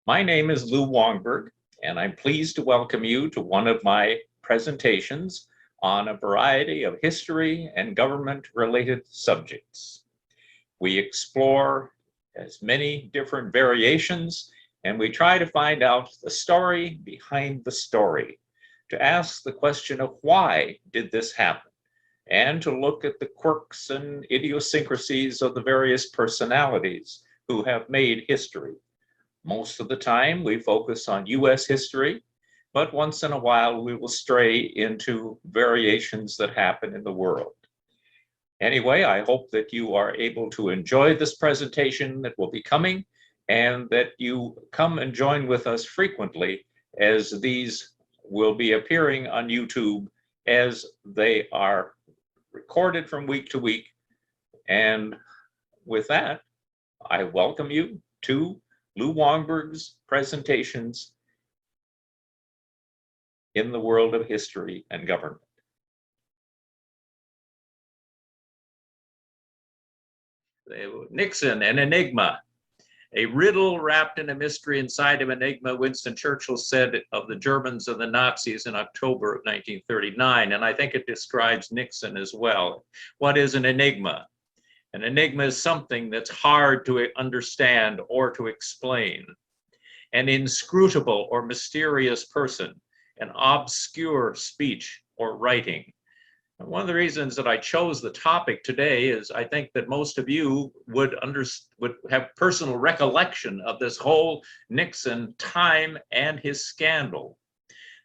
My name is Lou Wongberg, and I'm pleased to welcome you to one of my presentations on a variety of history and government-related subjects. We explore as many different variations, and we try to find out the story behind the story, to ask the question of why did this happen, and to look at the quirks and idiosyncrasies of the various personalities who have made history. Most of the time, we focus on US history, but once in a while, we will stray into variations that happen in the world. Anyway, I hope that you are able to enjoy this presentation that will be coming, and that you come and join with us frequently, as these will be appearing on YouTube as they are recorded from week to week. And with that, I welcome you to Lou Wongberg's presentations in the world of history and government. Nixon, an enigma. A riddle wrapped in a mystery inside an enigma, Winston Churchill said of the Germans and the Nazis in October of 1939, and I think it describes Nixon as well. What is an enigma? An enigma is something that's hard to understand or to explain. An inscrutable or mysterious person, an obscure speech or writing. And one of the reasons that I chose the topic today is I think that most of you would have personal recollection of this whole Nixon time and his scandal.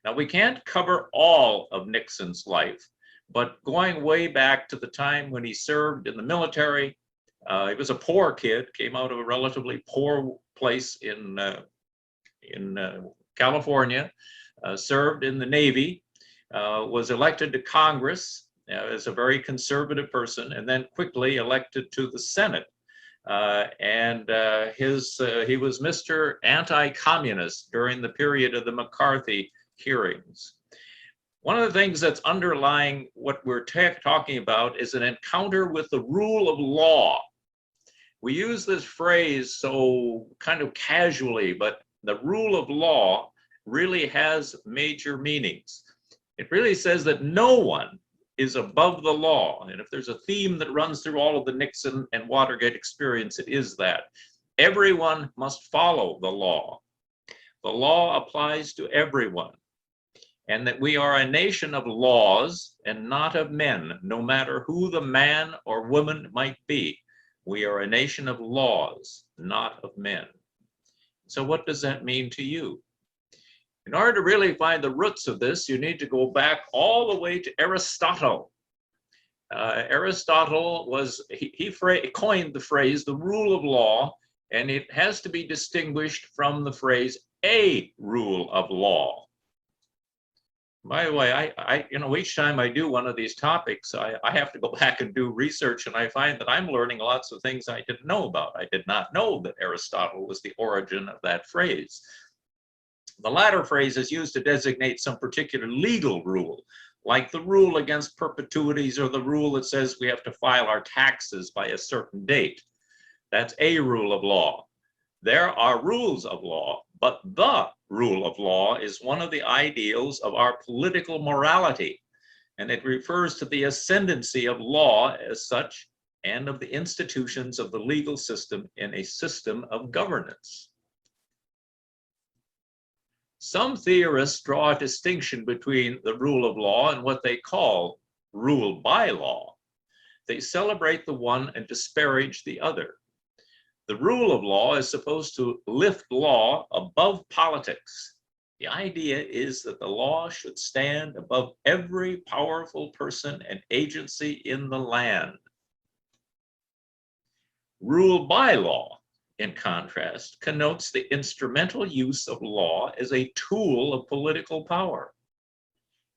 Now, we can't cover all of Nixon's life, but going way back to the time when he served in the military, he was a poor kid, came out of a relatively poor place in California, served in the Navy, was elected to Congress as a very conservative person, and then quickly elected to the Senate. He was Mr. Anti-Communist during the period of the McCarthy hearings. One of the things that's underlying what we're talking about is an encounter with the rule of law. We use this phrase so kind of casually, but the rule of law really has major meanings. It really says that no one is above the law. And if there's a theme that runs through all of the Nixon and Watergate experience, it is that everyone must follow the law. The law applies to everyone. And that we are a nation of laws and not of men, no matter who the man or woman might be. We are a nation of laws, not of men. So what does that mean to you? In order to really find the roots of this, you need to go back all the way to Aristotle. Aristotle he coined the phrase, the rule of law, and it has to be distinguished from the phrase, a rule of law. By the way, each time I do one of these topics, I have to go back and do research, and I find that I'm learning lots of things I didn't know about. I did not know that Aristotle was the origin of that phrase. The latter phrase is used to designate some particular legal rule, like the rule against perpetuities or the rule that says we have to file our taxes by a certain date. That's a rule of law. There are rules of law, but the rule of law is one of the ideals of our political morality, and it refers to the ascendancy of law as such and of the institutions of the legal system in a system of governance. Some theorists draw a distinction between the rule of law and what they call rule by law. They celebrate the one and disparage the other. The rule of law is supposed to lift law above politics. The idea is that the law should stand above every powerful person and agency in the land. Rule by law, in contrast, connotes the instrumental use of law as a tool of political power.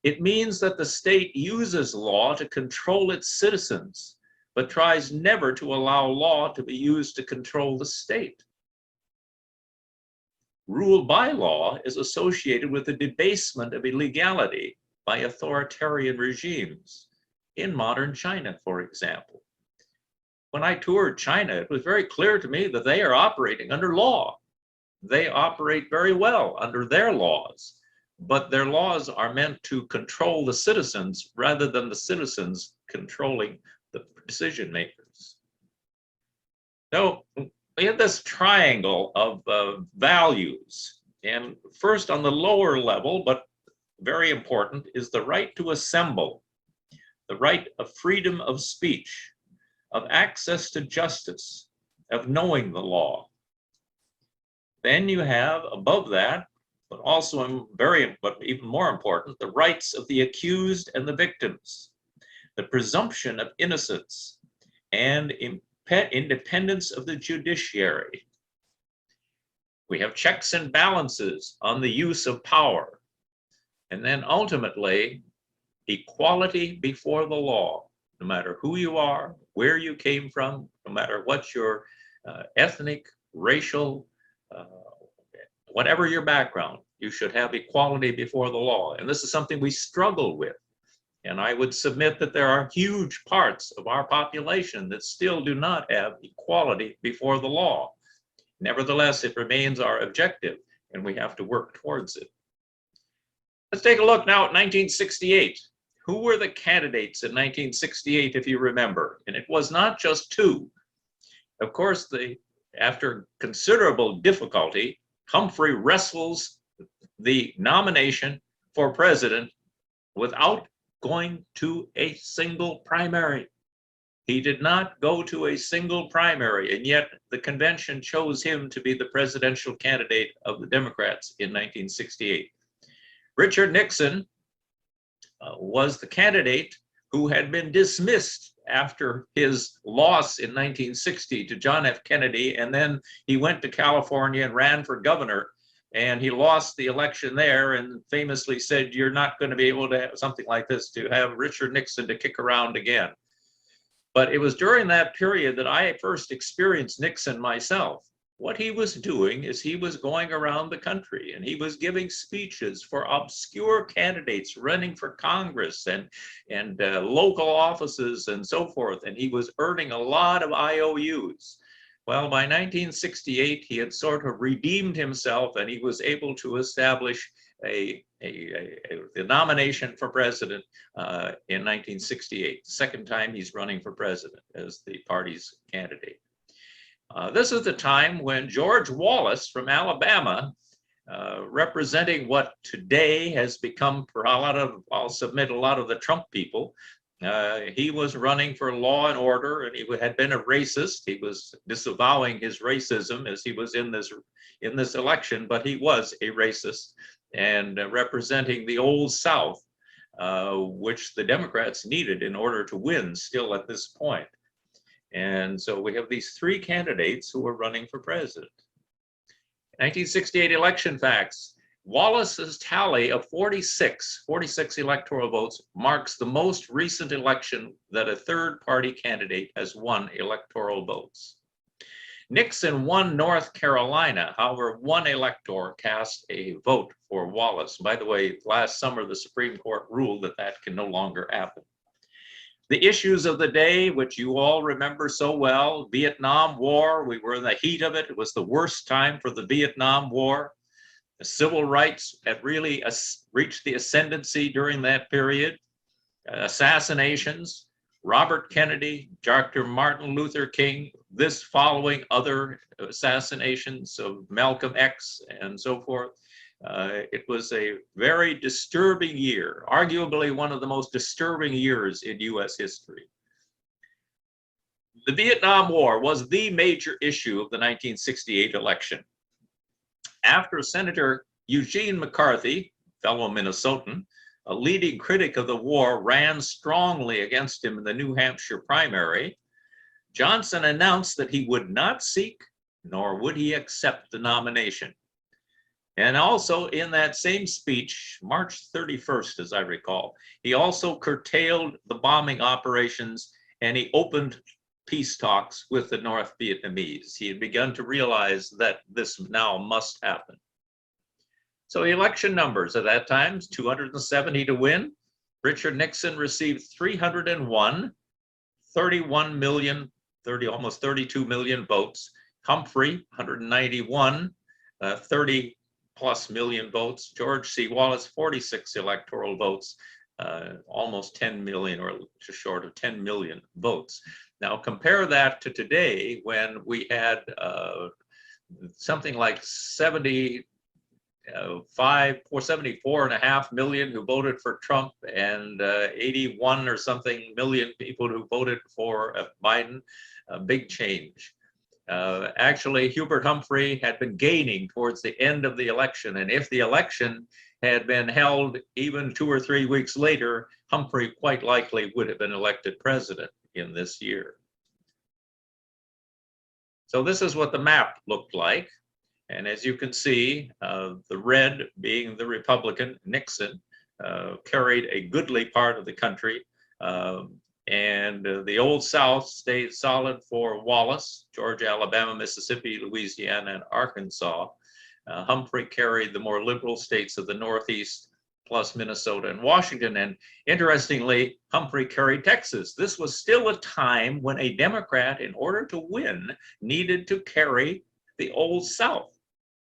It means that the state uses law to control its citizens, but tries never to allow law to be used to control the state. Rule by law is associated with the debasement of illegality by authoritarian regimes, in modern China, for example. When I toured China, it was very clear to me that they are operating under law. they operate very well under their laws, but their laws are meant to control the citizens rather than the citizens controlling the decision makers. So we have this triangle of values. And first, on the lower level, but very important, is the right to assemble, the right of freedom of speech, of access to justice, of knowing the law. Then you have above that, but also but even more important, the rights of the accused and the victims, the presumption of innocence, and independence of the judiciary. We have checks and balances on the use of power. And then ultimately, equality before the law, no matter who you are, where you came from, no matter what your ethnic, racial, whatever your background, you should have equality before the law. And this is something we struggle with. And I would submit that there are huge parts of our population that still do not have equality before the law. Nevertheless, it remains our objective, and we have to work towards it. Let's take a look now at 1968. Who were the candidates in 1968, if you remember? And it was not just two. Of course, after considerable difficulty, Humphrey wrestles the nomination for president without going to a single primary. He did not go to a single primary, and yet the convention chose him to be the presidential candidate of the Democrats in 1968. Richard Nixon was the candidate who had been dismissed after his loss in 1960 to John F. Kennedy, and then he went to California and ran for governor, and he lost the election there and famously said, "You're not going to be able to have something like this, to have Richard Nixon to kick around again." But it was during that period that I first experienced Nixon myself. What he was doing is he was going around the country and he was giving speeches for obscure candidates running for Congress and local offices and so forth. And he was earning a lot of IOUs. Well, by 1968, he had sort of redeemed himself and he was able to establish the nomination for president in 1968. The second time he's running for president as the party's candidate. This is the time when George Wallace from Alabama, representing what today has become for a lot of, I'll submit, a lot of the Trump people, he was running for law and order, and he had been a racist. He was disavowing his racism as he was in this election, but he was a racist and representing the Old South, which the Democrats needed in order to win still at this point. And so we have these three candidates who are running for president. 1968 election facts. Wallace's tally of 46 electoral votes marks the most recent election that a third party candidate has won electoral votes. Nixon won North Carolina. However, one elector cast a vote for Wallace. By the way, last summer, the Supreme Court ruled that that can no longer happen. The issues of the day, which you all remember so well: Vietnam War. We were in the heat of it. It was the worst time for the Vietnam War. The civil rights had really reached the ascendancy during that period. Assassinations, Robert Kennedy, Dr. Martin Luther King, this following other assassinations of Malcolm X and so forth. It was a very disturbing year, arguably one of the most disturbing years in US history. The Vietnam War was the major issue of the 1968 election. After Senator Eugene McCarthy, fellow Minnesotan, a leading critic of the war, ran strongly against him in the New Hampshire primary, Johnson announced that he would not seek nor would he accept the nomination. And also in that same speech, March 31st, as I recall, he also curtailed the bombing operations and he opened peace talks with the North Vietnamese. He had begun to realize that this now must happen. So election numbers at that time, 270 to win. Richard Nixon received 301, 31 million, almost 32 million votes. Humphrey, 191. 30 plus million votes. George C. Wallace, 46 electoral votes, almost 10 million or just short of 10 million votes. Now compare that to today when we had something like 74.5 million who voted for Trump and 81 or something million people who voted for Biden. A big change. Actually, Hubert Humphrey had been gaining towards the end of the election, and if the election had been held even 2 or 3 weeks later, Humphrey quite likely would have been elected president in this year. So this is what the map looked like. And as you can see, the red being the Republican, Nixon, carried a goodly part of the country. And the Old South stayed solid for Wallace, Georgia, Alabama, Mississippi, Louisiana, and Arkansas. Humphrey carried the more liberal states of the Northeast, plus Minnesota and Washington. And interestingly, Humphrey carried Texas. This was still a time when a Democrat, in order to win, needed to carry the Old South.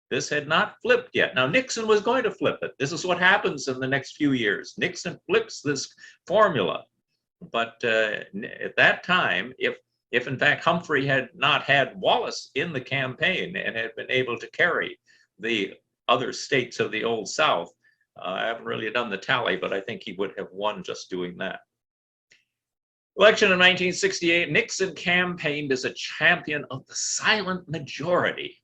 This had not flipped yet. Now, Nixon was going to flip it. This is what happens in the next few years. Nixon flips this formula. But at that time, if in fact Humphrey had not had Wallace in the campaign and had been able to carry the other states of the Old South, I haven't really done the tally, but I think he would have won just doing that. Election of 1968, Nixon campaigned as a champion of the silent majority.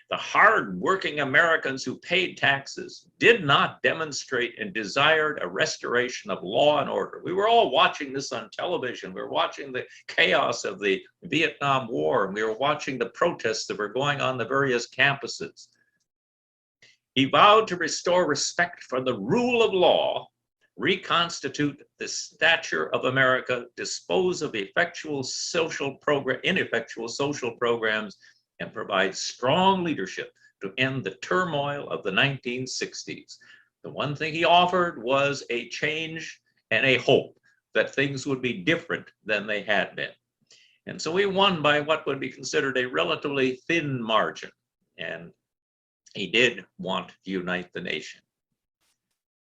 The hard-working Americans who paid taxes did not demonstrate and desired a restoration of law and order. We were all watching this on television. We were watching the chaos of the Vietnam War, and we were watching the protests that were going on the various campuses. He vowed to restore respect for the rule of law, reconstitute the stature of America, dispose of ineffectual social programs, and provide strong leadership to end the turmoil of the 1960s. The one thing he offered was a change and a hope that things would be different than they had been. And so he won by what would be considered a relatively thin margin. And he did want to unite the nation.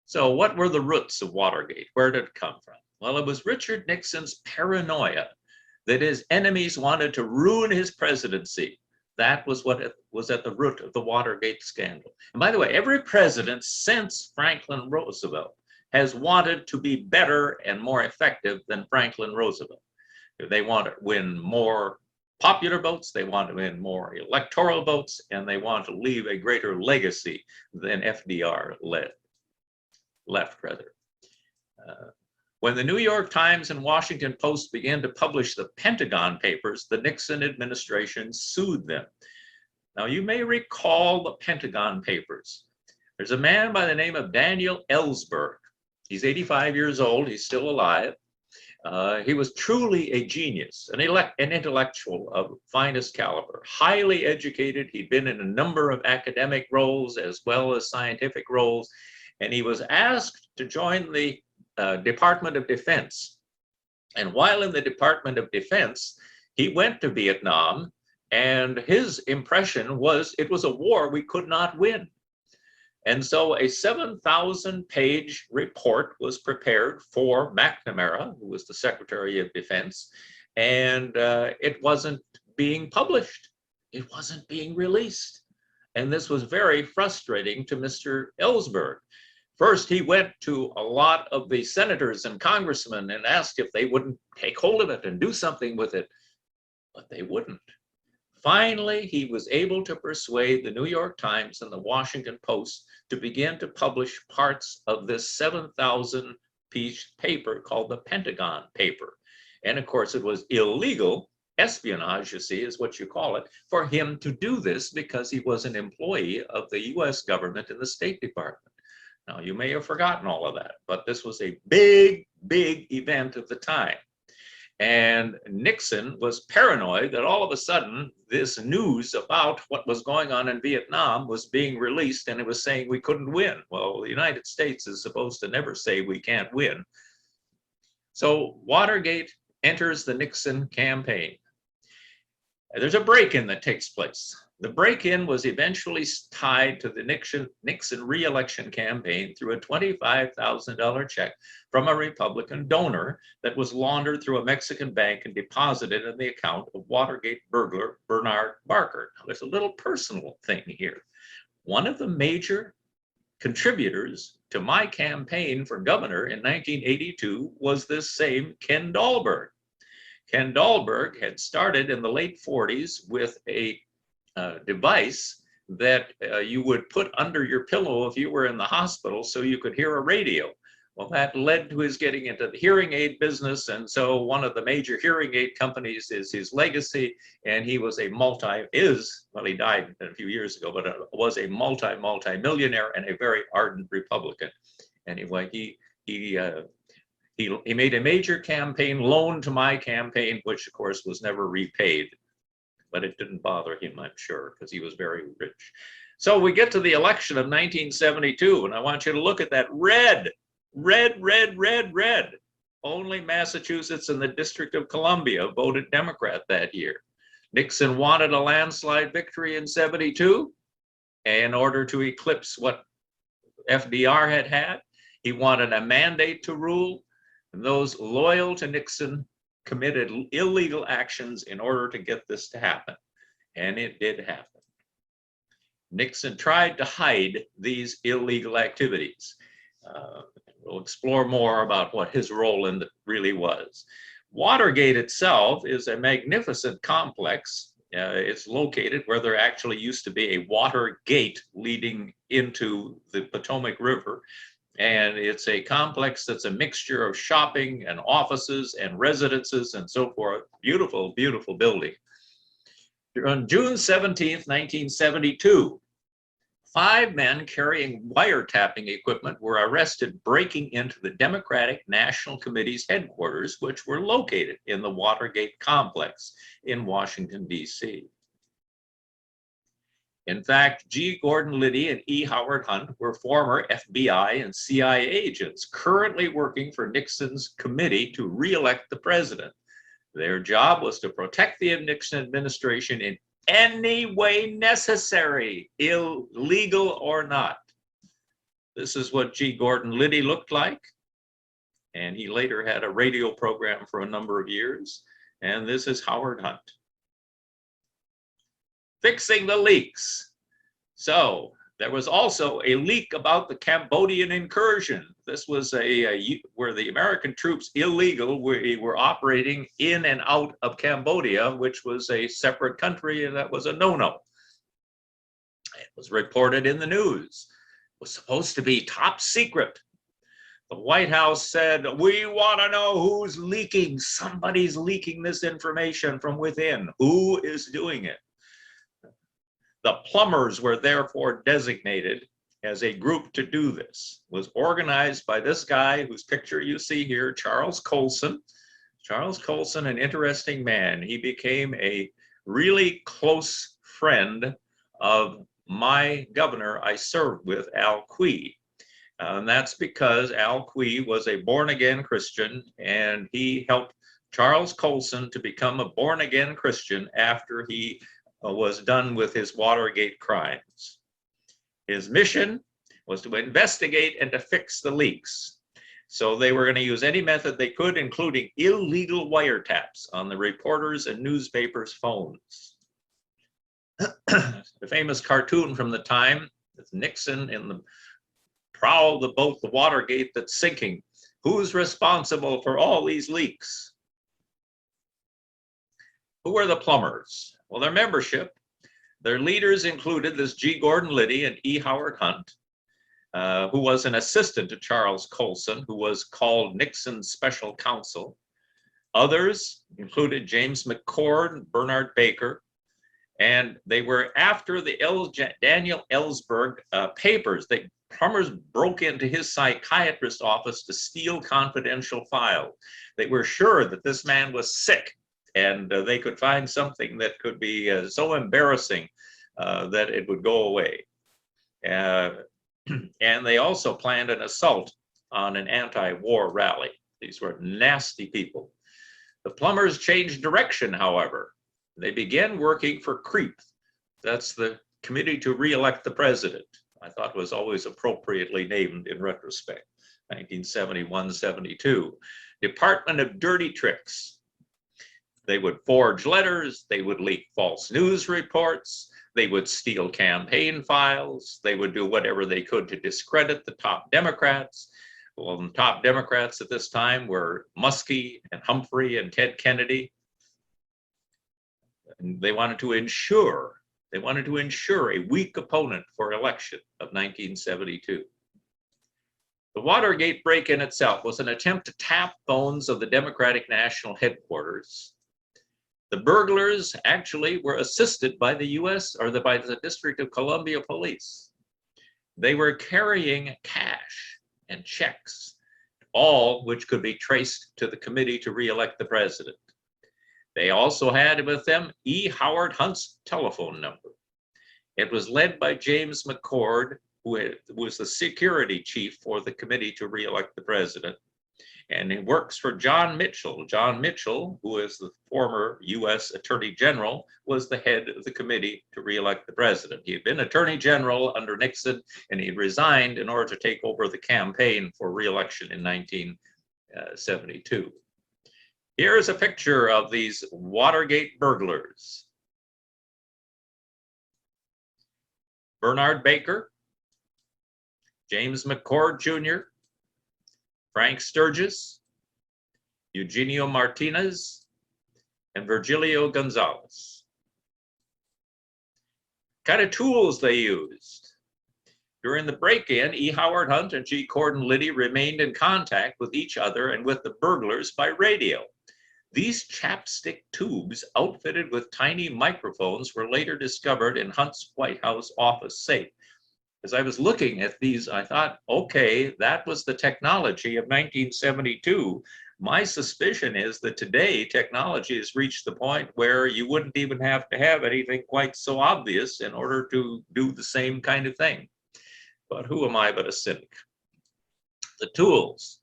So what were the roots of Watergate? Where did it come from? Well, it was Richard Nixon's paranoia that his enemies wanted to ruin his presidency. That was what was at the root of the Watergate scandal. And by the way, every president since Franklin Roosevelt has wanted to be better and more effective than Franklin Roosevelt. They want to win more popular votes, they want to win more electoral votes, and they want to leave a greater legacy than FDR left. When the New York Times and Washington Post began to publish the Pentagon Papers, the Nixon administration sued them. Now, you may recall the Pentagon Papers. There's a man by the name of Daniel Ellsberg. He's 85 years old. He's still alive. He was truly a genius, an intellectual of finest caliber, highly educated. He'd been in a number of academic roles as well as scientific roles, and he was asked to join the Department of Defense. And while in the Department of Defense, he went to Vietnam, and his impression was it was a war we could not win. And so a 7,000-page report was prepared for McNamara, who was the Secretary of Defense, and it wasn't being published. It wasn't being released. And this was very frustrating to Mr. Ellsberg. First, he went to a lot of the senators and congressmen and asked if they wouldn't take hold of it and do something with it, but they wouldn't. Finally, he was able to persuade the New York Times and the Washington Post to begin to publish parts of this 7,000-piece paper called the Pentagon Paper. And of course, it was illegal, espionage, you see, is what you call it, for him to do this because he was an employee of the US government in the State Department. Now, you may have forgotten all of that, but this was a big, big event at the time. And Nixon was paranoid that all of a sudden this news about what was going on in Vietnam was being released, and it was saying we couldn't win. Well, the United States is supposed to never say we can't win. So Watergate enters the Nixon campaign. There's a break-in that takes place. The break-in was eventually tied to the Nixon re-election campaign through a $25,000 check from a Republican donor that was laundered through a Mexican bank and deposited in the account of Watergate burglar Bernard Barker. Now, there's a little personal thing here. One of the major contributors to my campaign for governor in 1982 was this same Ken Dahlberg. Ken Dahlberg had started in the late 40s with a device that you would put under your pillow if you were in the hospital so you could hear a radio. Well, that led to his getting into the hearing aid business, and so one of the major hearing aid companies is his legacy, and he was a well, he died a few years ago, but was a multi-millionaire and a very ardent Republican. Anyway, he made a major campaign loan to my campaign, which of course was never repaid. But it didn't bother him, I'm sure, because he was very rich. So we get to the election of 1972, and I want you to look at that red. Only Massachusetts and the District of Columbia voted Democrat that year. Nixon wanted a landslide victory in 72 in order to eclipse what FDR had had. He wanted a mandate to rule, and those loyal to Nixon committed illegal actions in order to get this to happen, and it did happen. Nixon tried to hide these illegal activities. We'll explore more about what his role in it really was. Watergate itself is a magnificent complex. It's located where there actually used to be a water gate leading into the Potomac River. And it's a complex that's a mixture of shopping and offices and residences and so forth. Beautiful, beautiful building. On June 17th, 1972, 5 men carrying wiretapping equipment were arrested breaking into the Democratic National Committee's headquarters, which were located in the Watergate complex in Washington, D.C. In fact, G. Gordon Liddy and E. Howard Hunt were former FBI and CIA agents currently working for Nixon's committee to re-elect the president. Their job was to protect the Nixon administration in any way necessary, illegal or not. This is what G. Gordon Liddy looked like, and he later had a radio program for a number of years. And this is Howard Hunt. Fixing the leaks. So there was also a leak about the Cambodian incursion. This was where the American troops illegally were operating in and out of Cambodia, which was a separate country, and that was a no-no. It was reported in the news. It was supposed to be top secret. The White House said, we want to know who's leaking. Somebody's leaking this information from within. Who is doing it? The plumbers were therefore designated as a group to do this. It was organized by this guy whose picture you see here, Charles Colson. Charles Colson, an interesting man. He became a really close friend of my governor I served with, Al Quie. And that's because Al Quie was a born-again Christian, and he helped Charles Colson to become a born-again Christian after he was done with his Watergate crimes. His mission was to investigate and to fix the leaks. So they were going to use any method they could, including illegal wiretaps on the reporters' and newspapers' phones. The famous cartoon from the time is Nixon in the prow of the boat, the Watergate, that's sinking. Who's responsible for all these leaks? Who are the plumbers? Well, their membership, their leaders included this G. Gordon Liddy and E. Howard Hunt, who was an assistant to Charles Colson, who was called Nixon's special counsel. Others included James McCord, Bernard Baker, and they were after the Daniel Ellsberg papers. Plumbers broke into his psychiatrist's office to steal confidential files. They were sure that this man was sick, and they could find something that could be so embarrassing that it would go away. And they also planned an assault on an anti-war rally. These were nasty people. The plumbers changed direction, however. They began working for creep. That's the Committee to Re-elect the President. I thought was always appropriately named in retrospect, 1971-72. Department of Dirty Tricks. They would forge letters, they would leak false news reports, they would steal campaign files, they would do whatever they could to discredit the top Democrats. Well, the top Democrats at this time were Muskie and Humphrey and Ted Kennedy. And they wanted to ensure a weak opponent for election of 1972. The Watergate break-in itself was an attempt to tap phones of the Democratic National Headquarters. The burglars actually were assisted by the U.S. or by the District of Columbia Police. They were carrying cash and checks, all which could be traced to the Committee to Re-elect the President. They also had with them E. Howard Hunt's telephone number. It was led by James McCord, who was the security chief for the Committee to Re-elect the President. And he works for John Mitchell. John Mitchell, who is the former U.S. Attorney General, was the head of the Committee to Re-elect the President. He had been Attorney General under Nixon, and he resigned in order to take over the campaign for re-election in 1972. Here's a picture of these Watergate burglars. Bernard Baker, James McCord Jr., Frank Sturgis, Eugenio Martinez, and Virgilio Gonzalez. What kind of tools they used. During the break-in, E. Howard Hunt and G. Gordon Liddy remained in contact with each other and with the burglars by radio. These chapstick tubes, outfitted with tiny microphones, were later discovered in Hunt's White House office safe. As I was looking at these, I thought, okay, that was the technology of 1972. My suspicion is that today technology has reached the point where you wouldn't even have to have anything quite so obvious in order to do the same kind of thing. But who am I but a cynic? The tools.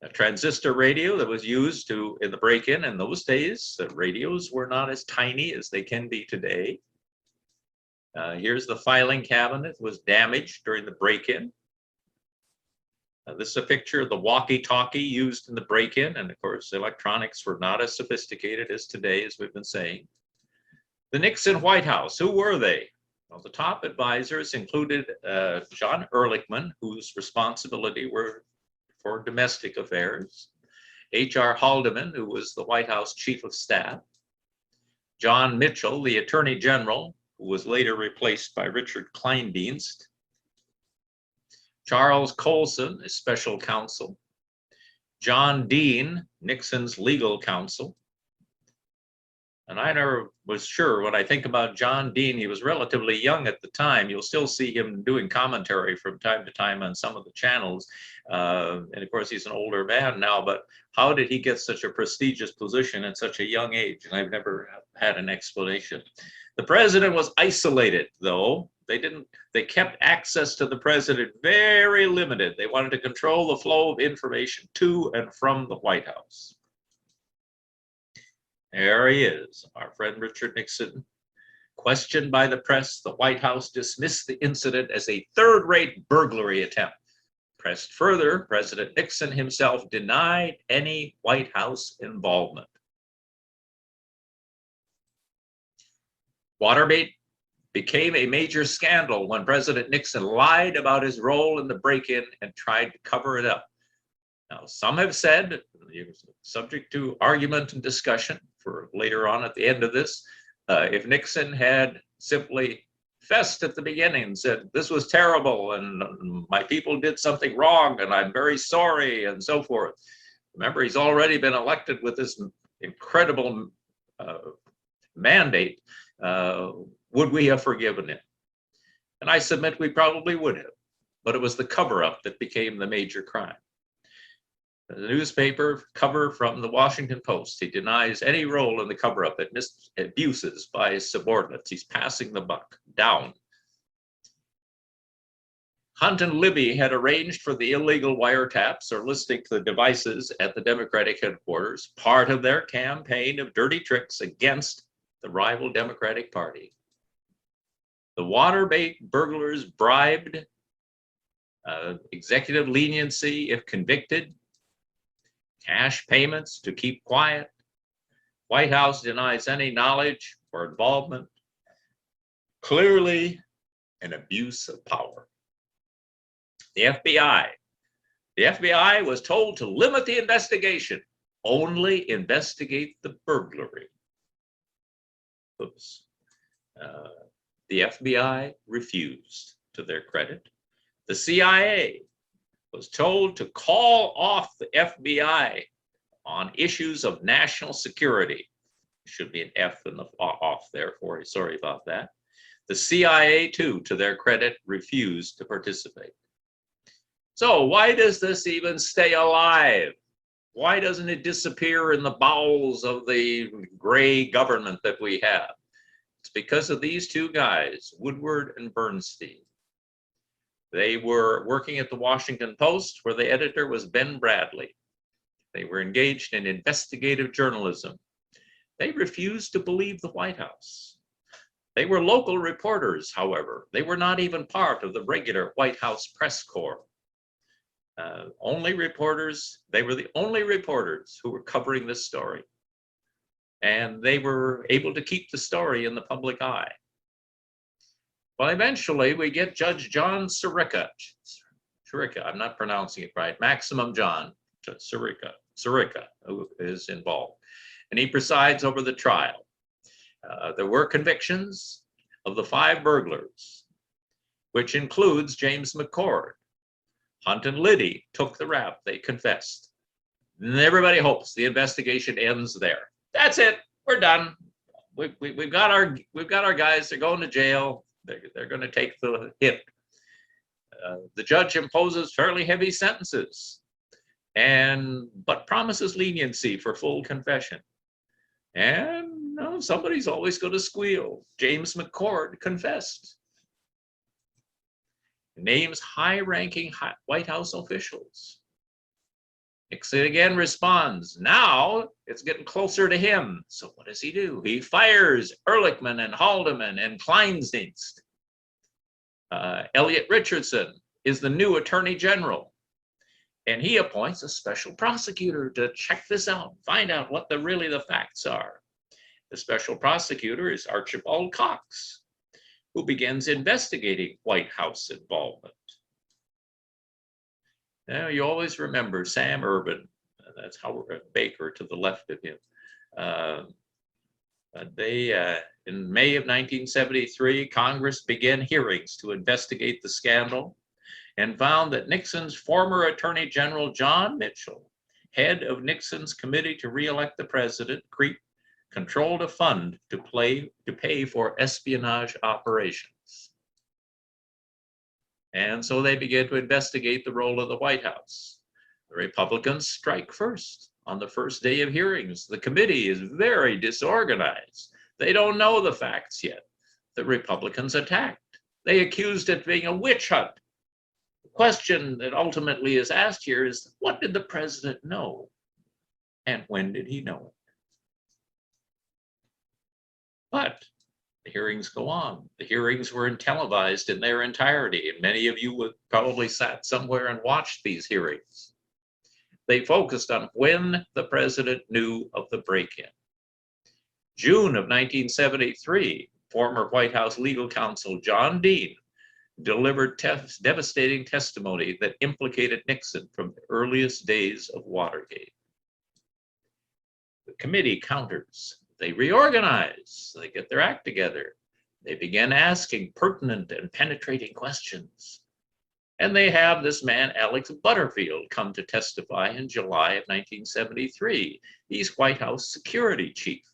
A transistor radio that was used in the break-in in those days. The radios were not as tiny as they can be today. Here's the filing cabinet. It was damaged during the break-in. This is a picture of the walkie-talkie used in the break-in, and of course electronics were not as sophisticated as today, as we've been saying. The Nixon White House, who were they? Well, the top advisors included John Ehrlichman, whose responsibility were for domestic affairs, H.R. Haldeman, who was the White House Chief of Staff, John Mitchell, the Attorney General, who was later replaced by Richard Kleindienst, Charles Colson, a special counsel, John Dean, Nixon's legal counsel. And I never was sure, when I think about John Dean, he was relatively young at the time. You'll still see him doing commentary from time to time on some of the channels. And of course, he's an older man now, but how did he get such a prestigious position at such a young age? And I've never had an explanation. The president was isolated, though. They kept access to the president very limited. They wanted to control the flow of information to and from the White House. There he is, our friend Richard Nixon. Questioned by the press, the White House dismissed the incident as a third-rate burglary attempt. Pressed further, President Nixon himself denied any White House involvement. Watergate became a major scandal when President Nixon lied about his role in the break-in and tried to cover it up. Now, some have said, subject to argument and discussion for later on at the end of this, if Nixon had simply fessed at the beginning and said, this was terrible and my people did something wrong and I'm very sorry and so forth. Remember, he's already been elected with this incredible mandate. Would we have forgiven him? And I submit we probably would have, but it was the cover-up that became the major crime. The newspaper cover from the Washington Post. He denies any role in the cover-up, abuses by his subordinates. He's passing the buck down. Hunt and Libby had arranged for the illegal wiretaps or listening to the devices at the Democratic headquarters, part of their campaign of dirty tricks against the rival Democratic Party. The Watergate burglars bribed, executive leniency if convicted, cash payments to keep quiet. White House denies any knowledge or involvement. Clearly an abuse of power. The FBI. The FBI was told to limit the investigation, only investigate the burglary. Oops. The FBI refused, to their credit. The CIA was told to call off the FBI on issues of national security. Should be an F in the off there for you. Sorry about that. The CIA, too, to their credit, refused to participate. So why does this even stay alive? Why doesn't it disappear in the bowels of the gray government that we have? It's because of these two guys, Woodward and Bernstein. They were working at the Washington Post, where the editor was Ben Bradley. They were engaged in investigative journalism. They refused to believe the White House. They were local reporters, however. They were not even part of the regular White House press corps. Only reporters, they were the only reporters who were covering this story. And they were able to keep the story in the public eye. Well, eventually we get Judge John Sirica, I'm not pronouncing it right, Maximum John Sirica, who is involved. And he presides over the trial. There were convictions of the 5 burglars, which includes James McCord. Hunt and Liddy took the rap, they confessed. And everybody hopes the investigation ends there. That's it, we're done. We've got our guys, they're going to jail. They're going to take the hit. The judge imposes fairly heavy sentences, but promises leniency for full confession. And somebody's always going to squeal. James McCord confessed. Names high-ranking White House officials. Nixon again responds. Now it's getting closer to him. So what does he do? He fires Ehrlichman and Haldeman and Kleindienst. Elliot Richardson is the new Attorney General. And he appoints a special prosecutor to check this out, find out what really the facts are. The special prosecutor is Archibald Cox, who begins investigating White House involvement. Now, you always remember Sam Urban, that's Howard Baker to the left of him. In May of 1973, Congress began hearings to investigate the scandal and found that Nixon's former Attorney General John Mitchell, head of Nixon's Committee to Re-elect the President, CREEP, controlled a fund to pay for espionage operations. And so they began to investigate the role of the White House. The Republicans strike first on the first day of hearings. The committee is very disorganized. They don't know the facts yet. The Republicans attacked. They accused it of being a witch hunt. The question that ultimately is asked here is, what did the president know? And when did he know it? But the hearings go on. The hearings were televised in their entirety, and many of you would probably sat somewhere and watched these hearings. They focused on when the president knew of the break-in. June of 1973, former White House legal counsel John Dean delivered devastating testimony that implicated Nixon from the earliest days of Watergate. The committee counters. They reorganize, they get their act together. They begin asking pertinent and penetrating questions. And they have this man, Alex Butterfield, come to testify in July of 1973. He's White House security chief.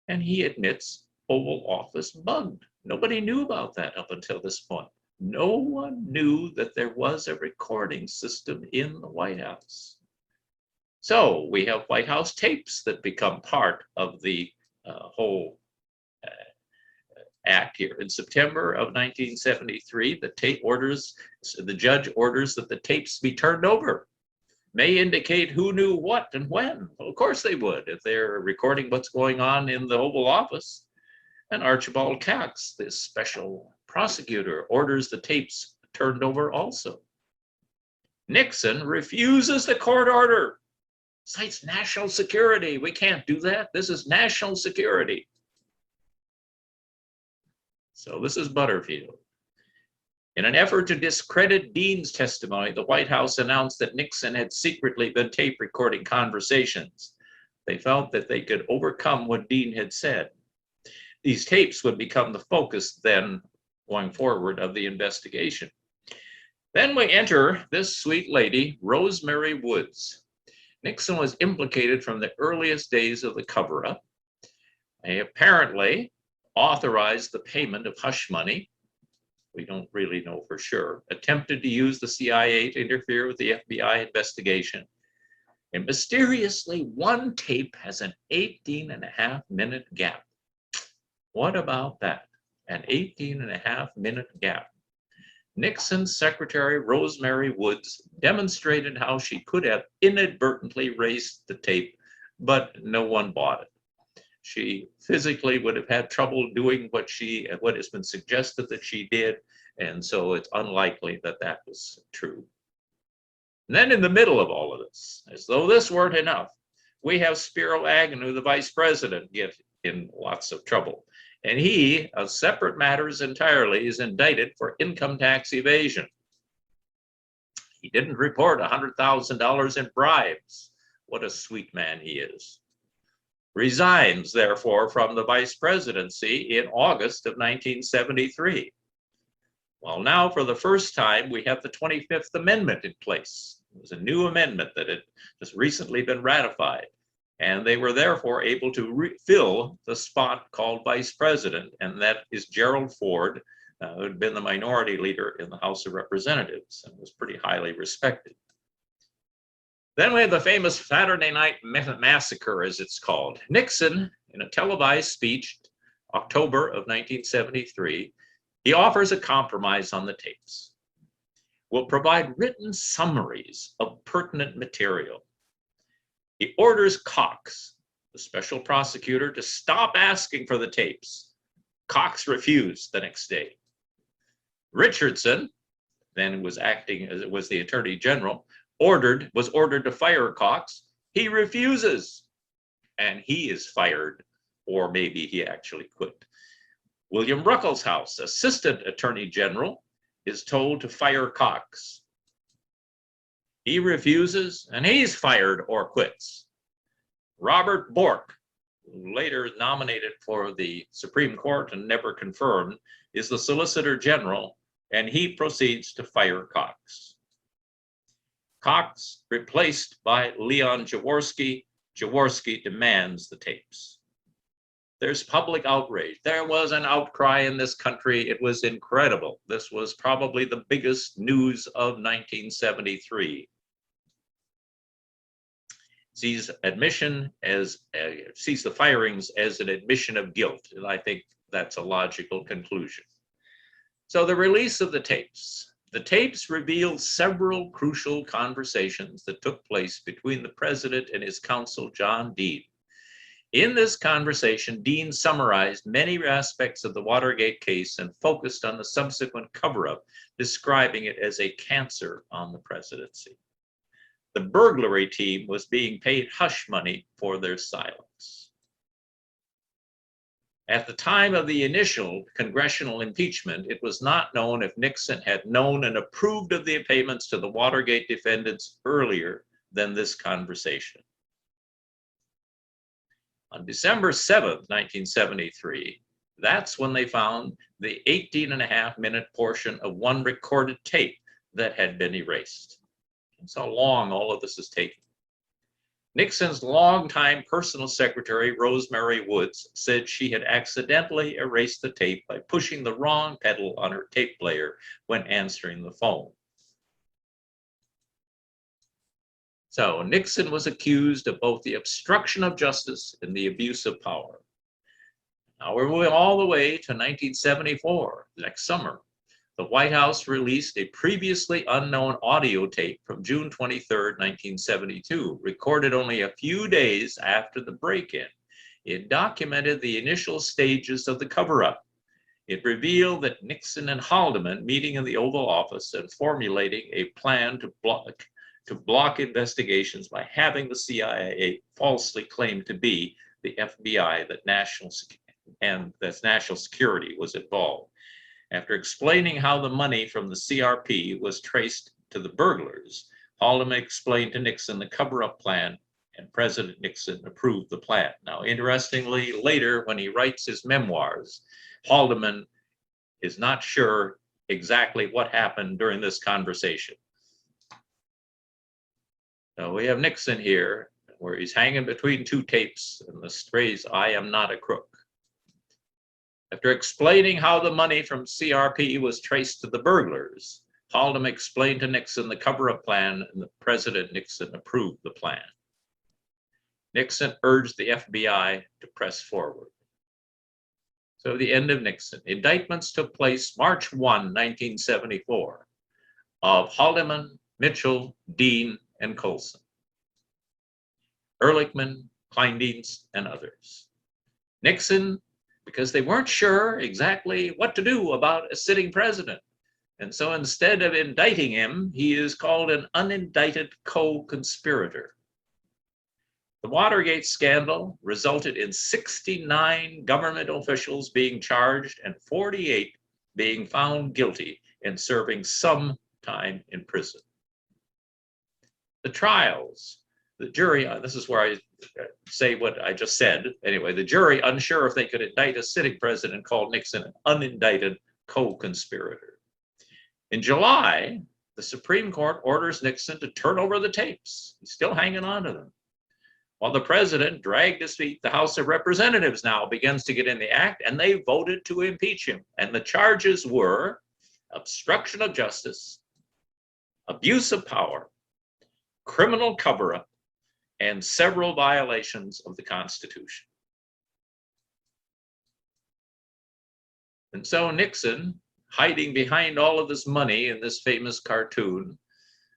And he admits Oval Office bugged. Nobody knew about that up until this point. No one knew that there was a recording system in the White House. So we have White House tapes that become part of the whole act here. In September of 1973, the judge orders that the tapes be turned over. May indicate who knew what and when. Well, of course they would, if they're recording what's going on in the Oval Office. And Archibald Cox, this special prosecutor, orders the tapes turned over also. Nixon refuses the court order, cites national security. We can't do that. This is national security. So this is Butterfield. In an effort to discredit Dean's testimony, the White House announced that Nixon had secretly been tape recording conversations. They felt that they could overcome what Dean had said. These tapes would become the focus then, going forward, of the investigation. Then we enter this sweet lady, Rosemary Woods. Nixon was implicated from the earliest days of the cover-up. They apparently authorized the payment of hush money. We don't really know for sure. Attempted to use the CIA to interfere with the FBI investigation. And mysteriously, one tape has an 18.5-minute gap. What about that? An 18.5-minute gap. Nixon's secretary, Rosemary Woods, demonstrated how she could have inadvertently erased the tape, but no one bought it. She physically would have had trouble doing what has been suggested that she did, and so it's unlikely that that was true. And then in the middle of all of this, as though this weren't enough, we have Spiro Agnew, the vice president, get in lots of trouble. And he, of separate matters entirely, is indicted for income tax evasion. He didn't report $100,000 in bribes. What a sweet man he is. Resigns, therefore, from the vice presidency in August of 1973. Well, now for the first time, we have the 25th Amendment in place. It was a new amendment that had just recently been ratified. And they were therefore able to fill the spot called vice president, and that is Gerald Ford, who had been the minority leader in the House of Representatives and was pretty highly respected. Then we have the famous Saturday Night Massacre, as it's called. Nixon, in a televised speech, October of 1973, he offers a compromise on the tapes. We'll provide written summaries of pertinent material. He orders Cox, the special prosecutor, to stop asking for the tapes. Cox refused the next day. Richardson, then was acting as it was the Attorney General, was ordered to fire Cox. He refuses, and he is fired, or maybe he actually quit. William Ruckelshaus, Assistant Attorney General, is told to fire Cox. He refuses, and he's fired or quits. Robert Bork, who later nominated for the Supreme Court and never confirmed, is the Solicitor General, and he proceeds to fire Cox. Cox replaced by Leon Jaworski. Jaworski demands the tapes. There's public outrage. There was an outcry in this country. It was incredible. This was probably the biggest news of 1973. Sees the firings as an admission of guilt, and I think that's a logical conclusion. So the release of the tapes. The tapes revealed several crucial conversations that took place between the president and his counsel, John Dean. In this conversation, Dean summarized many aspects of the Watergate case and focused on the subsequent cover-up, describing it as a cancer on the presidency. The burglary team was being paid hush money for their silence. At the time of the initial congressional impeachment, it was not known if Nixon had known and approved of the payments to the Watergate defendants earlier than this conversation. On December 7th, 1973, that's when they found the 18.5-minute portion of one recorded tape that had been erased. That's how long all of this is taking. Nixon's longtime personal secretary, Rosemary Woods, said she had accidentally erased the tape by pushing the wrong pedal on her tape player when answering the phone. So Nixon was accused of both the obstruction of justice and the abuse of power. Now we're moving all the way to 1974, next summer. The White House released a previously unknown audio tape from June 23, 1972, recorded only a few days after the break-in. It documented the initial stages of the cover-up. It revealed that Nixon and Haldeman meeting in the Oval Office and formulating a plan to block investigations by having the CIA falsely claim to be the FBI, that national security was involved. After explaining how the money from the CRP was traced to the burglars, Haldeman explained to Nixon the cover-up plan, and President Nixon approved the plan. Now, interestingly, later when he writes his memoirs, Haldeman is not sure exactly what happened during this conversation. Now, we have Nixon here, where he's hanging between two tapes and the phrase, "I am not a crook." After explaining how the money from CRP was traced to the burglars, Haldeman explained to Nixon the cover-up plan, and the President Nixon approved the plan. Nixon urged the FBI to press forward. So the end of Nixon. Indictments took place March 1, 1974, of Haldeman, Mitchell, Dean, and Colson, Ehrlichman, Kleindienst, and others. Nixon, because they weren't sure exactly what to do about a sitting president. And so instead of indicting him, he is called an unindicted co-conspirator. The Watergate scandal resulted in 69 government officials being charged and 48 being found guilty and serving some time in prison. The trials, the jury, this is where I say what I just said. Anyway, the jury, unsure if they could indict a sitting president, called Nixon an unindicted co-conspirator. In July, the Supreme Court orders Nixon to turn over the tapes. He's still hanging on to them. While the president dragged his feet, the House of Representatives now begins to get in the act, and they voted to impeach him. And the charges were obstruction of justice, abuse of power, criminal cover-up, and several violations of the Constitution. And so Nixon, hiding behind all of this money in this famous cartoon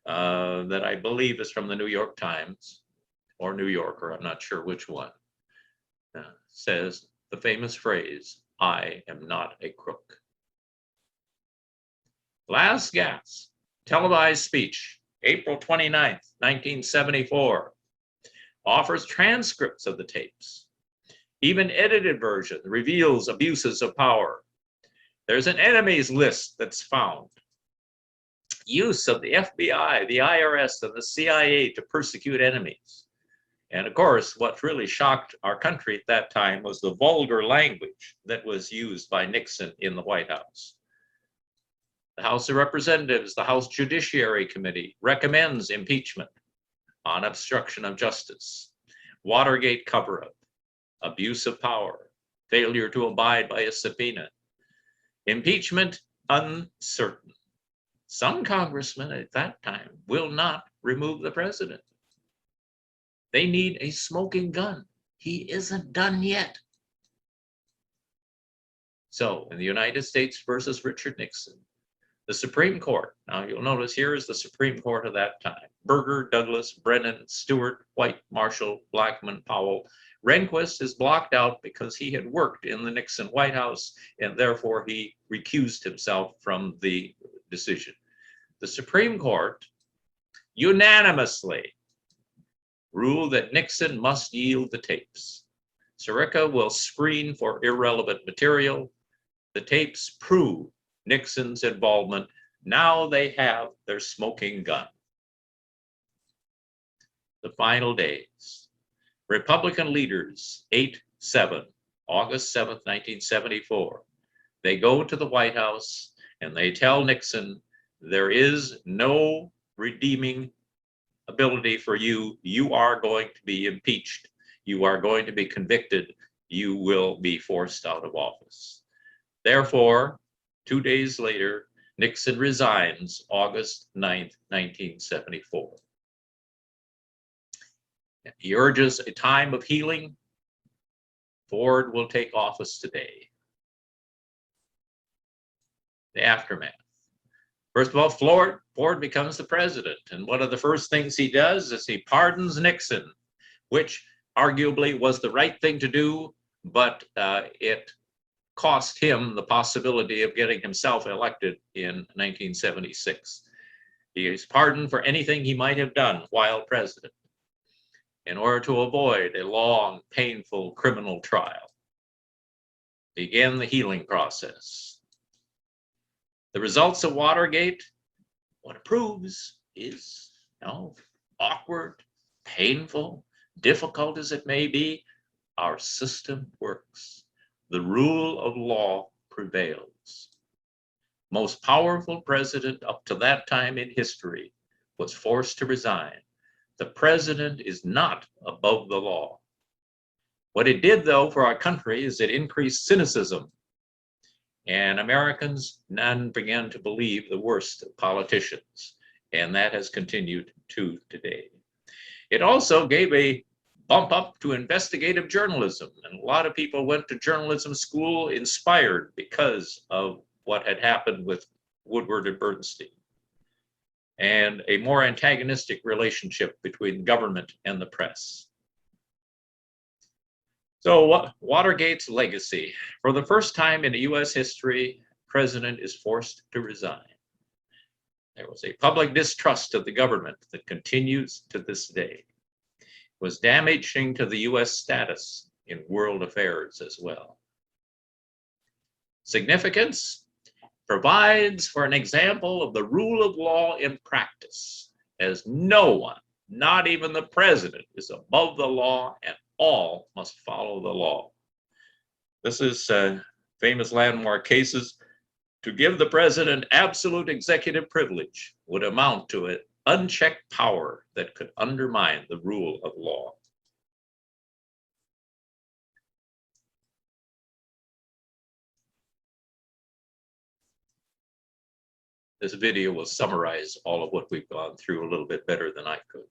that I believe is from the New York Times, or New Yorker, I'm not sure which one, says the famous phrase, "I am not a crook." Last gasp, televised speech, April 29th, 1974, offers transcripts of the tapes. Even edited version reveals abuses of power. There's an enemies list that's found. Use of the FBI, the IRS, and the CIA to persecute enemies. And of course, what really shocked our country at that time was the vulgar language that was used by Nixon in the White House. The House of Representatives, the House Judiciary Committee, recommends impeachment on obstruction of justice, Watergate cover-up, abuse of power, failure to abide by a subpoena, impeachment uncertain. Some congressmen at that time will not remove the president. They need a smoking gun. He isn't done yet. So in the United States versus Richard Nixon, the Supreme Court, now you'll notice here is the Supreme Court of that time: Berger, Douglas, Brennan, Stewart, White, Marshall, Blackmun, Powell. Rehnquist is blocked out because he had worked in the Nixon White House, and therefore he recused himself from the decision. The Supreme Court unanimously ruled that Nixon must yield the tapes. Sirica will screen for irrelevant material. The tapes prove Nixon's involvement. Now they have their smoking gun. The final days. Republican leaders, 8/7, August 7th, 1974. They go to the White House and they tell Nixon, there is no redeeming ability for you. You are going to be impeached. You are going to be convicted. You will be forced out of office. Therefore, 2 days later, Nixon resigns August 9th, 1974. He urges a time of healing. Ford will take office today. The aftermath. First of all, Ford becomes the president, and one of the first things he does is he pardons Nixon, which arguably was the right thing to do, but it cost him the possibility of getting himself elected in 1976. He is pardoned for anything he might have done while president in order to avoid a long, painful criminal trial. Began the healing process. The results of Watergate, what it proves is, awkward, painful, difficult as it may be, our system works. The rule of law prevails. Most powerful president up to that time in history was forced to resign. The president is not above the law. What it did, though, for our country is it increased cynicism, and Americans then began to believe the worst of politicians, and that has continued to today. It also gave a bump up to investigative journalism, and a lot of people went to journalism school inspired because of what had happened with Woodward and Bernstein, and a more antagonistic relationship between government and the press. So Watergate's legacy. For the first time in US history, the president is forced to resign. There was a public distrust of the government that continues to this day. It was damaging to the US status in world affairs as well. Significance provides for an example of the rule of law in practice, as no one, not even the president, is above the law, and all must follow the law. This is famous landmark cases. To give the president absolute executive privilege would amount to an unchecked power that could undermine the rule of law. This video will summarize all of what we've gone through a little bit better than I could.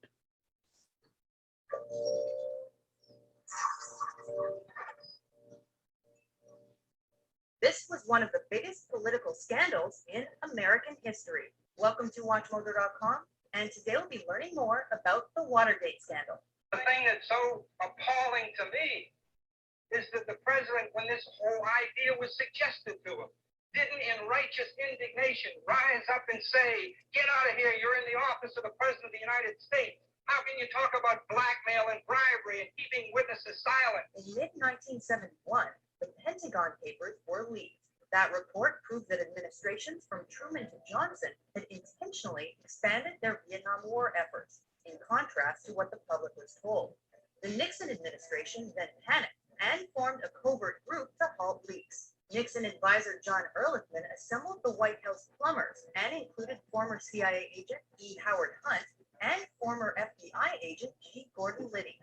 This was one of the biggest political scandals in American history. Welcome to WatchMojo.com, and today we'll be learning more about the Watergate scandal. The thing that's so appalling to me is that the president, when this whole idea was suggested to him, didn't in righteous indignation rise up and say, "Get out of here, you're in the office of the President of the United States. How can you talk about blackmail and bribery and keeping witnesses silent?" In mid-1971, the Pentagon Papers were leaked. That report proved that administrations from Truman to Johnson had intentionally expanded their Vietnam War efforts, in contrast to what the public was told. The Nixon administration then panicked and formed a covert group to halt leaks. Nixon advisor John Ehrlichman assembled the White House plumbers and included former CIA agent E. Howard Hunt and former FBI agent G. Gordon Liddy.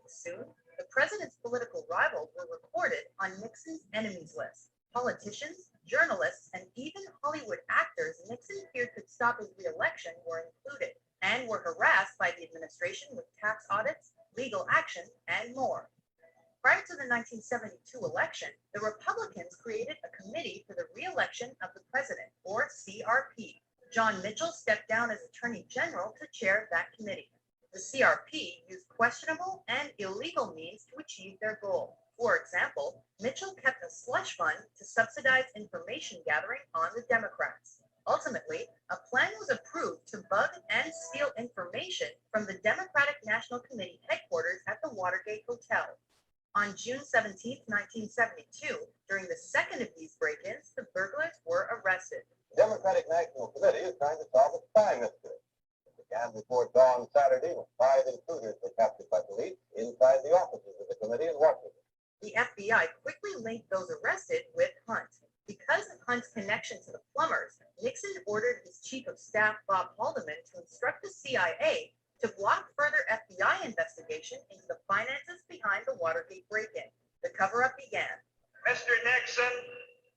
Soon, the president's political rivals were recorded on Nixon's enemies list. Politicians, journalists, and even Hollywood actors Nixon feared could stop his re-election were included and were harassed by the administration with tax audits, legal action, and more. Prior to the 1972 election, the Republicans created a committee for the re-election of the president, or CRP. John Mitchell stepped down as Attorney General to chair that committee. The CRP used questionable and illegal means to achieve their goal. For example, Mitchell kept a slush fund to subsidize information gathering on the Democrats. Ultimately, a plan was approved to bug and steal information from the Democratic National Committee headquarters at the Watergate Hotel. On June 17, 1972, during the second of these break-ins, the burglars were arrested. The Democratic National Committee is trying to solve a spy mystery. It began before dawn Saturday when 5 intruders were captured by police inside the offices of the committee in Washington. The FBI quickly linked those arrested with Hunt. Because of Hunt's connection to the plumbers, Nixon ordered his chief of staff, Bob Haldeman, to instruct the CIA to block further FBI investigation into the finances behind the Watergate break-in. The cover-up began. Mr. Nixon,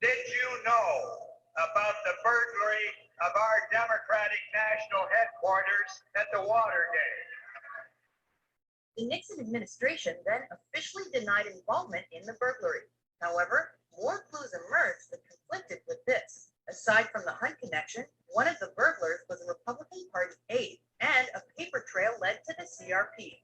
did you know about the burglary of our Democratic National Headquarters at the Watergate? The Nixon administration then officially denied involvement in the burglary. However, more clues emerged that conflicted with this. Aside from the Hunt connection, one of the burglars was a Republican Party aide, and a paper trail led to the CRP.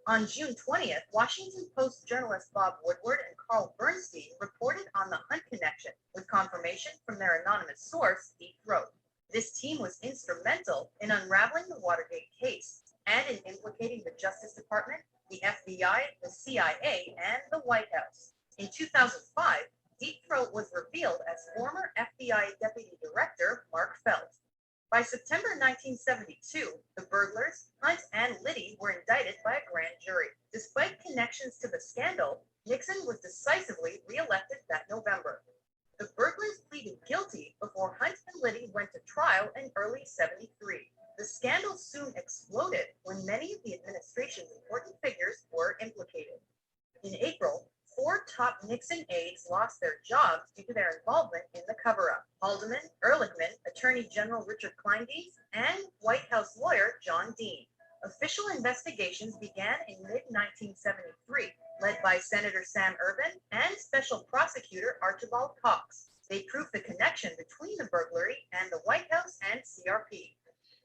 On June 20th, Washington Post journalists Bob Woodward and Carl Bernstein reported on the Hunt connection with confirmation from their anonymous source, Deep Throat. This team was instrumental in unraveling the Watergate case and in implicating the Justice Department, the FBI, the CIA, and the White House. In 2005, Deep Throat was revealed as former FBI Deputy Director Mark Felt. By September 1972, the burglars, Hunt and Liddy, were indicted by a grand jury. Despite connections to the scandal, Nixon was decisively reelected that November. The burglars pleaded guilty before Hunt and Liddy went to trial in early '73. The scandal soon exploded when many of the administration's important figures were implicated. In April, 4 top Nixon aides lost their jobs due to their involvement in the cover-up. Haldeman, Ehrlichman, Attorney General Richard Kleindienst, and White House lawyer John Dean. Official investigations began in mid-1973, led by Senator Sam Ervin and Special Prosecutor Archibald Cox. They proved the connection between the burglary and the White House and CRP.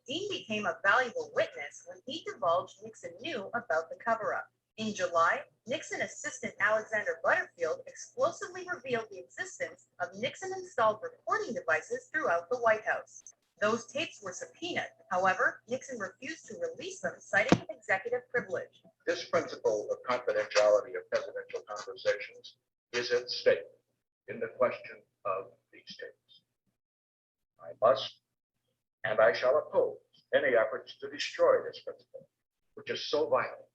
Dean became a valuable witness when he divulged Nixon knew about the cover-up. In July, Nixon assistant Alexander Butterfield explosively revealed the existence of Nixon-installed recording devices throughout the White House. Those tapes were subpoenaed. However, Nixon refused to release them, citing executive privilege. This principle of confidentiality of presidential conversations is at stake in the question of these tapes. I must and I shall oppose any efforts to destroy this principle, which is so vital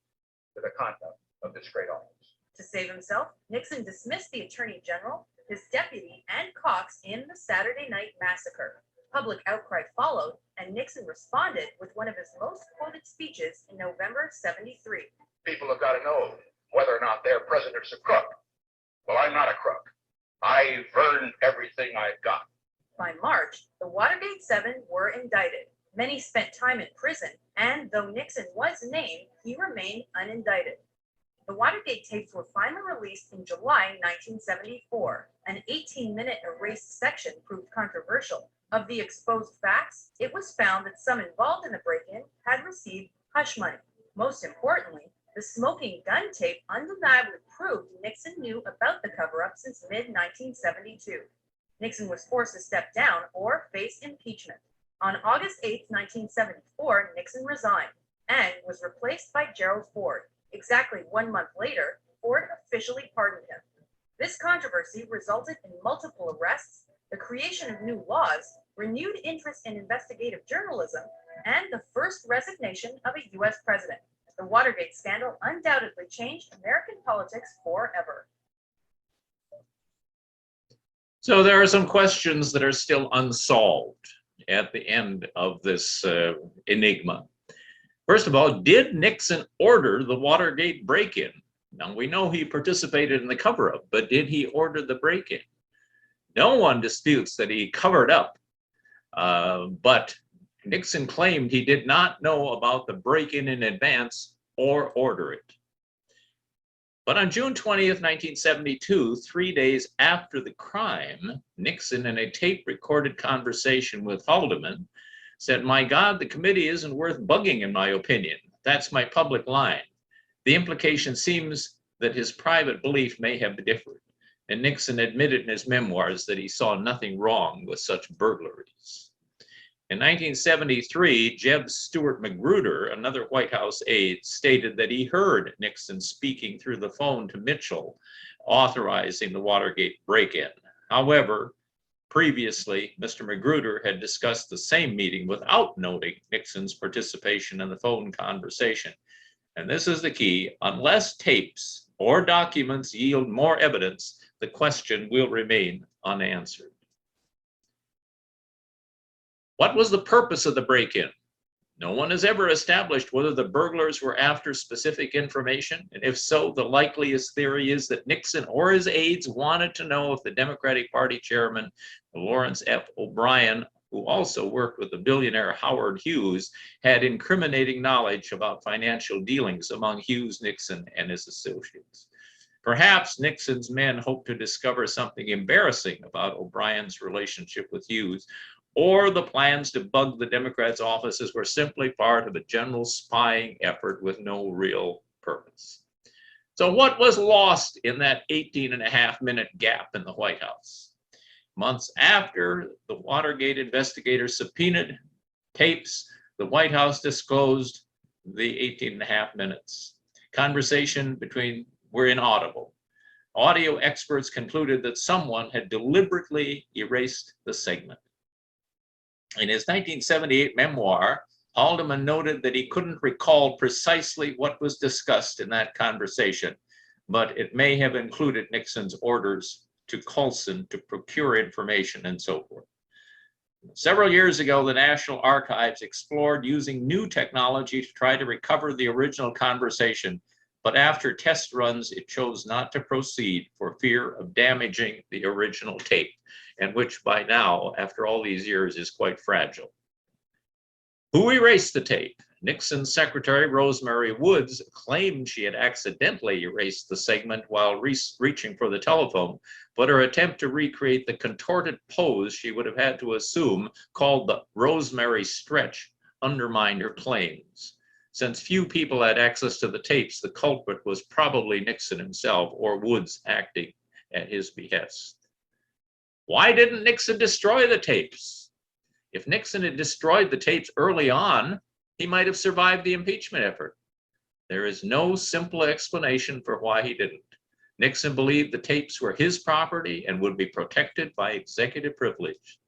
to the conduct of this great office. To save himself, Nixon dismissed the Attorney General, his deputy, and Cox in the Saturday Night Massacre. Public outcry followed, and Nixon responded with one of his most quoted speeches in November '73. People have got to know whether or not their president's a crook. Well, I'm not a crook. I've earned everything I've got. By March, the Watergate 7 were indicted. Many spent time in prison, and though Nixon was named, he remained unindicted. The Watergate tapes were finally released in July 1974. An 18-minute erased section proved controversial. Of the exposed facts, it was found that some involved in the break-in had received hush money. Most importantly, the smoking gun tape undeniably proved Nixon knew about the cover-up since mid-1972. Nixon was forced to step down or face impeachment. On August 8, 1974, Nixon resigned and was replaced by Gerald Ford. Exactly 1 month later, Ford officially pardoned him. This controversy resulted in multiple arrests, the creation of new laws, renewed interest in investigative journalism, and the first resignation of a U.S. president. The Watergate scandal undoubtedly changed American politics forever. So there are some questions that are still unsolved at the end of this enigma. First of all, did Nixon order the Watergate break-in? Now, we know he participated in the cover-up, but did he order the break-in? No one disputes that he covered up, but Nixon claimed he did not know about the break-in in advance or order it. But on June 20th, 1972, 3 days after the crime, Nixon, in a tape-recorded conversation with Haldeman, said, "My God, the committee isn't worth bugging, in my opinion. That's my public line." The implication seems that his private belief may have differed, and Nixon admitted in his memoirs that he saw nothing wrong with such burglaries. In 1973, Jeb Stuart Magruder, another White House aide, stated that he heard Nixon speaking through the phone to Mitchell, authorizing the Watergate break-in. However, previously, Mr. Magruder had discussed the same meeting without noting Nixon's participation in the phone conversation. And this is the key: unless tapes or documents yield more evidence, the question will remain unanswered. What was the purpose of the break-in? No one has ever established whether the burglars were after specific information, and if so, the likeliest theory is that Nixon or his aides wanted to know if the Democratic Party chairman, Lawrence F. O'Brien, who also worked with the billionaire Howard Hughes, had incriminating knowledge about financial dealings among Hughes, Nixon, and his associates. Perhaps Nixon's men hoped to discover something embarrassing about O'Brien's relationship with Hughes, or the plans to bug the Democrats' offices were simply part of a general spying effort with no real purpose. So what was lost in that 18.5-minute gap in the White House? Months after the Watergate investigators subpoenaed tapes, the White House disclosed the 18.5 minutes. Conversation between were inaudible. Audio experts concluded that someone had deliberately erased the segment. In his 1978 memoir, Haldeman noted that he couldn't recall precisely what was discussed in that conversation, but it may have included Nixon's orders to Coulson to procure information and so forth. Several years ago, the National Archives explored using new technology to try to recover the original conversation, but after test runs, it chose not to proceed for fear of damaging the original tape, and which by now, after all these years, is quite fragile. Who erased the tape? Nixon's secretary, Rosemary Woods, claimed she had accidentally erased the segment while reaching for the telephone, but her attempt to recreate the contorted pose she would have had to assume, called the Rosemary stretch, undermined her claims. Since few people had access to the tapes, the culprit was probably Nixon himself or Woods acting at his behest. Why didn't Nixon destroy the tapes? If Nixon had destroyed the tapes early on, he might have survived the impeachment effort. There is no simple explanation for why he didn't. Nixon believed the tapes were his property and would be protected by executive privilege.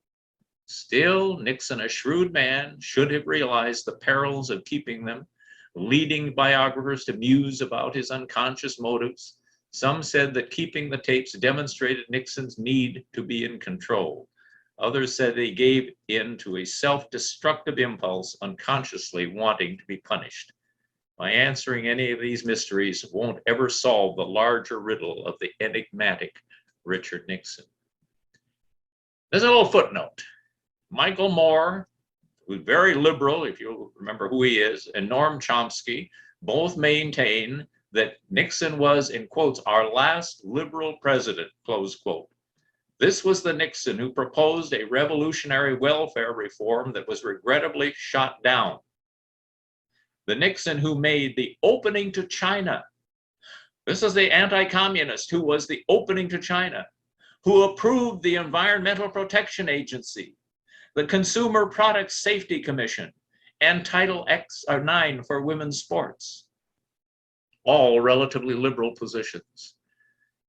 Still, Nixon, a shrewd man, should have realized the perils of keeping them, leading biographers to muse about his unconscious motives. Some said that keeping the tapes demonstrated Nixon's need to be in control. Others said he gave in to a self-destructive impulse, unconsciously wanting to be punished. By answering any of these mysteries won't ever solve the larger riddle of the enigmatic Richard Nixon. There's a little footnote. Michael Moore, who's very liberal, if you remember who he is, and Noam Chomsky both maintain that Nixon was, in quotes, our last liberal president, close quote. This was the Nixon who proposed a revolutionary welfare reform that was regrettably shot down. The Nixon who made the opening to China. This is the anti-communist who was the opening to China, who approved the Environmental Protection Agency, the Consumer Product Safety Commission, and Title IX for women's sports. All relatively liberal positions.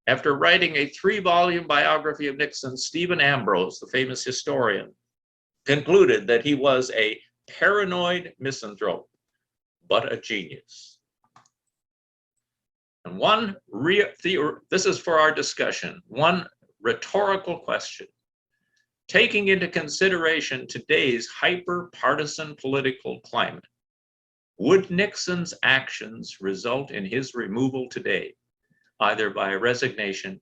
After writing a 3-volume biography of Nixon, Stephen Ambrose, the famous historian, concluded that he was a paranoid misanthrope, but a genius. And this is for our discussion, one rhetorical question. Taking into consideration today's hyper-partisan political climate, would Nixon's actions result in his removal today, either by resignation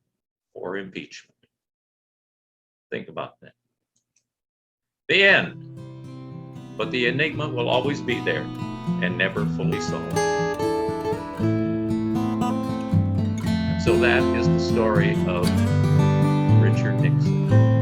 or impeachment? Think about that. The end. But the enigma will always be there and never fully solved. And so that is the story of Richard Nixon.